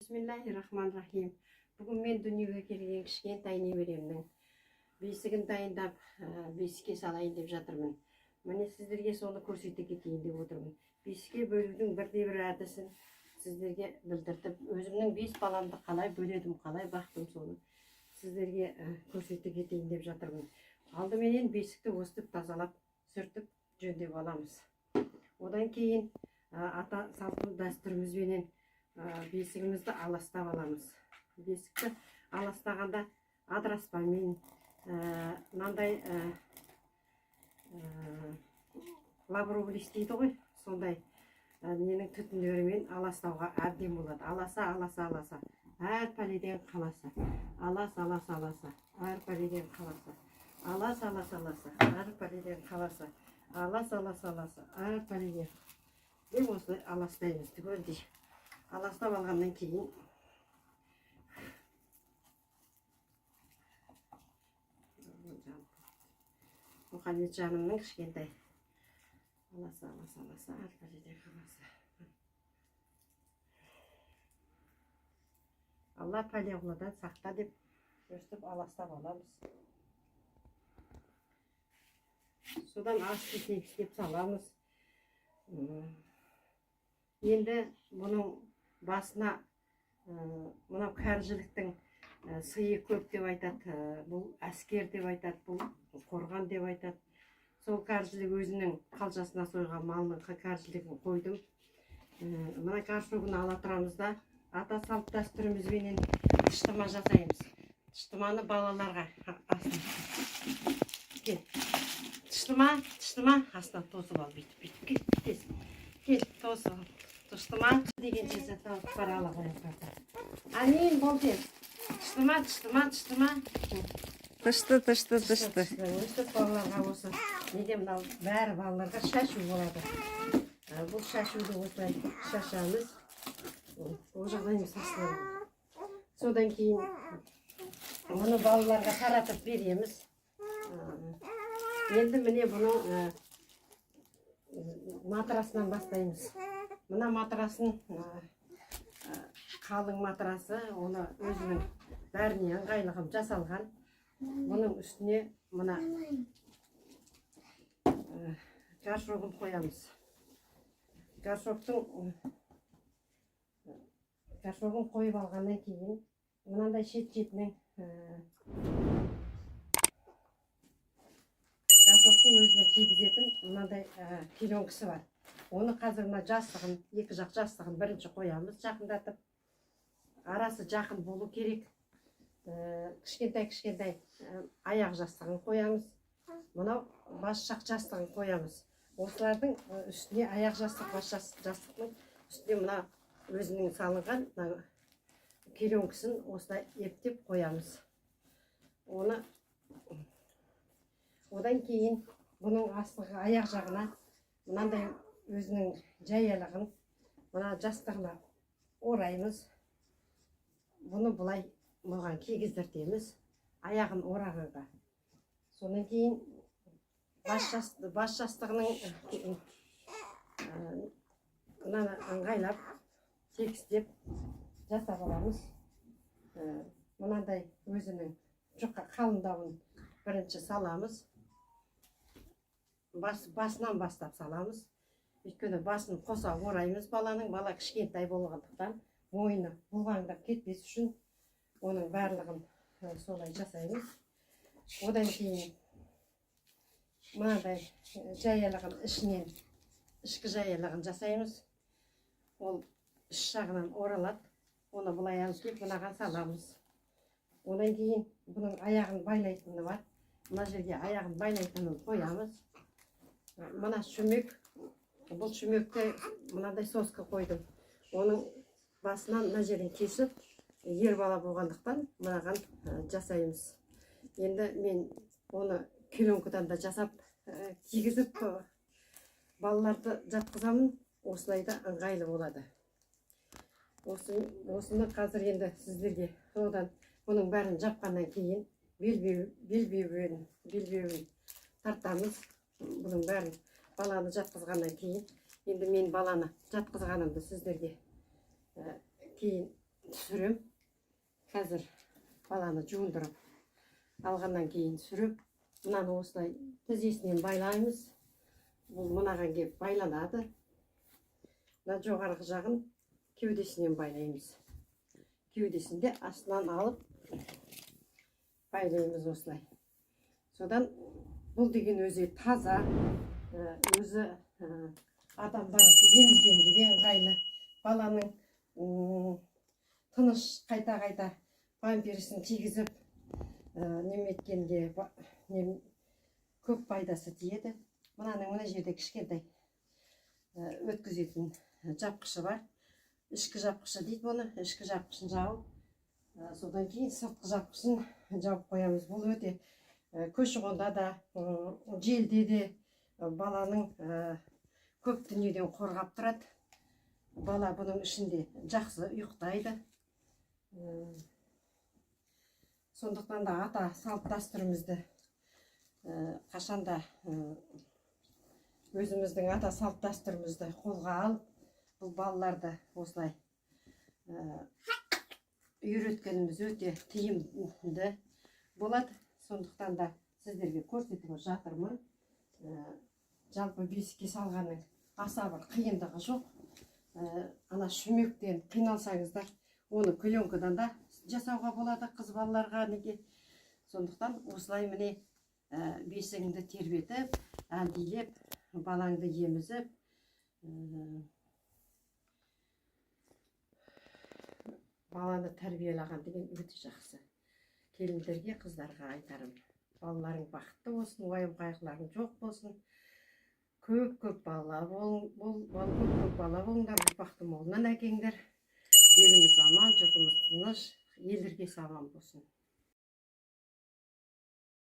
Бисмиллахир-рахманир-рахим. Бүгін мен дүниеге келген кішкентай немеремнің бесігін дайындап, бесікке салайын деп жатырмын. Міне сіздерге соны көрсете кетейін деп отырмын. Бесікке бөлудің бірде-бір әдісін сіздерге білдірдім. Өзімнің 5 баламды қалай бөледім, қалай бақтым, соны сіздерге көрсете кетейін деп жатырмын. Алдыменен бесікті өстіп тазалап, сүртіп жөндеп аламыз. Одан кейін ата салты дәстүрімізбенен бесігімізді аластап аламыз. Бесікті аластағанда адыраспамен, мынандай лавровый дейді ғой, сондай ненің түтіндерімен аластауға әбден болады. Аласа, әр пәледен қаласа. Әр пәледен қаласа. Әр пәледен қаласа. Әр пәледен. Деп осылай аластаймыз түгелдей. Аластап алғаннан кейін Мұхаммед жанымның кішкентай аласа, әр пәледен қаласа. Алла пәлеғұладан сақта деп өстіп аластап аламыз. Содан асты істеп саламыз. Енді бұның басына мынау кәржіліктің сыйы көп деп айтады, бұл әскер деп айтады, бұл қорған деп айтады. Сол кәржілік өзінің қалжасына сойған малының кәржілігін қойдым. Мына кәршуғын ала тұрамыз да, ата салт дәстүрімізбенен тыштыма жасаймыз. Тыштыманы балаларға астына тыштыма астына тосып ал, бүйтіп. Кел, тосып ал. Тыштыма деген жесе паралы қояққа. Әнейін бол ден. Тыштыма. Тышты. Өстіп балаларға осы. Неге мынау бәрі балаларға шашу болады. Бұл шашуды осылай шашамыз. Ол жағдайымыз асылады. Содан кейін мұны балаларға таратып береміз. Енді міне бұның матрасынан бастаймыз. Мына матрасын, қалың матрасы, оны өзінің бәріне ыңғайлығым жасалған. Бұның үстіне мына гаршогын қоямыз. Гаршогын қойып алғаннан кейін мынандай шет-шетінің гаршоктың өзіне кигізетін мынандай пеленкасы бар. Оны қазір мына жастығын, екі жақ жастығын бірінші қоямыз, жақындатып. Арасы жақын болу керек. Кішкентай аяқ жастығын қоямыз. Мынау бас жақ жастығын қоямыз. Осылардың үстіне аяқ жастық, бас жастықтың үстіне мына өзінің салынған пеленкасын осылай ептеп қоямыз. Одан кейін бұның астығы аяқ жағына мынандай өзінің жаялығын мына жастығына ораймыз. Бұны бұлай мұған кигіздіртеміз, аяғын орағанға. Содан кейін бас жастығының мынаны ыңғайлап, тегістеп жасап аламыз. Мынандай өзінің жұқа қалыңдауын бірінші саламыз. Басынан бастап саламыз. Өйткені басын қоса ораймыз баланың. Бала кішкентай болғандықтан мойны бұлғаңдап кетпес үшін оның барлығын солай жасаймыз. Одан кейін мынандай жаялығын ішінен, ішкі жаялығын жасаймыз. Ол іш жағынан оралады. Оны бұлай алып келіп мынаған саламыз. Одан кейін бұның аяғын байлайтыны бар. Мына жерге аяғын байлайтынын қоямыз. Мына шүмек, бұл шүмекте мынандай соска қойдым. Оның басынан мына жерін кесіп, ер бала болғандықтан мынаған жасаймыз. Енді мен оны пеленкадан да жасап, кигізіп балаларды жатқызамын. Осылайда ыңғайлы болады. Осыны қазір енді сіздерге содан бұның бәрін жапқаннан кейін белбеуін тартамыз. Бұның бәрін баланы жатқызғаннан кейін, енді мен баланы жатқызғанымды сіздерге кейін түсірем. Қазір баланы жуындырып алғаннан кейін түсіріп, мынаны осылай тізесінен байлаймыз. Бұл мынаған келіп байланады. Мына жоғарғы жағын кеудесінен байлаймыз. Кеудесінде астынан алып байлаймыз осылай. Содан бұл деген өзі таза, өзі адамдар емізгенге де ыңғайлы. Баланың тыныш қайта памперсін кигізіп неметкенге көп пайдасы тиеді. Мына жерде кішкентай өткізетін жапқышы бар. Ішкі жапқышы дейді бұны. Ішкі жапқышын жауып, содан кейін сыртқы жапқышын жауып қоямыз. Бұл өте көші-қонда да, желде де баланың көп дүниеден қорғап тұрады. Бала бұның ішінде жақсы ұйықтайды. Сондықтан да ата салт дәстүрімізді қашанда өзіміздің ата салт дәстүрімізді қолға алып, бұл балаларды осылай үйреткеніміз өте тиімді болады. Сондықтан да сіздерге көрсетіп жатырмын. Жалпы бесікке салғанның аса бір қиындығы жоқ. Ана шүмектен қиналсаңыздар, оны пленкадан да жасауға болады қыз балаларға неге. Сондықтан осылай міне бесігіңді тербетіп, әлдилеп, балаңды емізіп, баланы тәрбиелаған деген өте жақсы. Келіндерге, қыздарға айтарым. Балаларың бақытты болсын, уайым қайғыларың жоқ болсын. Көп бала болыңдар, ұрпақты молынан әкеңдер. Еліміз аман, жұртымыз тыныш, елдерге аман болсын.